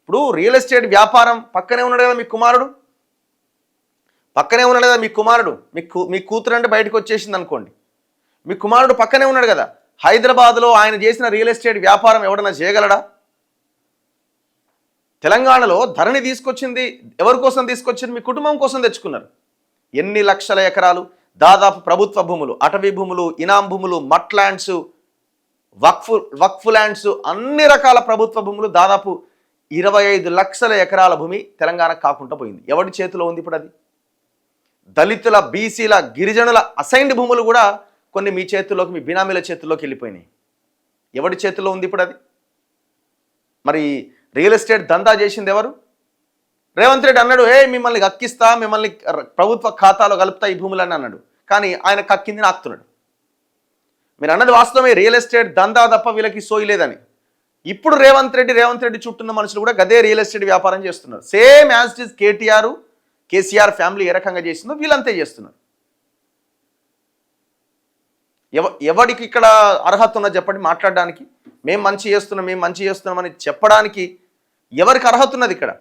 ఇప్పుడు real estate వ్యాపారం పక్కనే ఉన్నాడు కదా మీ కుమారుడు, పక్కనే ఉన్నాడు కదా మీ కుమారుడు, మీ కూతురు అంటే బయటకు వచ్చేసింది అనుకోండి, మీ కుమారుడు పక్కనే ఉన్నాడు కదా. హైదరాబాద్లో ఆయన చేసిన రియల్ ఎస్టేట్ వ్యాపారం ఎవడన్నా చేయగలడా? తెలంగాణలో ధరణి తీసుకొచ్చింది ఎవరి కోసం తీసుకొచ్చింది? మీ కుటుంబం కోసం తెచ్చుకున్నారు. ఎన్ని లక్షల ఎకరాలు, దాదాపు ప్రభుత్వ భూములు, అటవీ భూములు, ఇనాం భూములు, మట్ ల్యాండ్స్, వక్ఫ్ ల్యాండ్స్, అన్ని రకాల ప్రభుత్వ భూములు, దాదాపు 25 లక్షల ఎకరాల భూమి తెలంగాణకు కాకుండా పోయింది. ఎవరి చేతిలో ఉంది ఇప్పుడు అది? దళితుల, బీసీల, గిరిజనుల అసైన్డ్ భూములు కూడా కొన్ని మీ చేతుల్లోకి, మీ బినామీల చేతుల్లోకి వెళ్ళిపోయినాయి. ఎవరి చేతిలో ఉంది ఇప్పుడు అది? మరి రియల్ ఎస్టేట్ దందా చేసింది ఎవరు? రేవంత్ రెడ్డి అన్నాడు, మిమ్మల్ని కక్కిస్తా, మిమ్మల్ని ప్రభుత్వ ఖాతాలో కలుపుతా ఈ భూములని అన్నాడు. కానీ ఆయన కక్కింది నాకుతున్నాడు. మీరు అన్నది వాస్తవమే, రియల్ ఎస్టేట్ దందా తప్ప వీళ్ళకి సోయలేదని. ఇప్పుడు రేవంత్ రెడ్డి చుట్టూన్న మనుషులు కూడా గదే రియల్ ఎస్టేట్ వ్యాపారం చేస్తున్నారు. Same as it is KCR family ఏ రకంగా చేస్తుందో వీళ్ళంతే చేస్తున్నారు. ఎవరికి ఇక్కడ అర్హత ఉన్నది చెప్పండి మాట్లాడడానికి? మేము మంచి చేస్తున్నాం అని చెప్పడానికి ఎవరికి అర్హత ఉన్నది ఇక్కడ?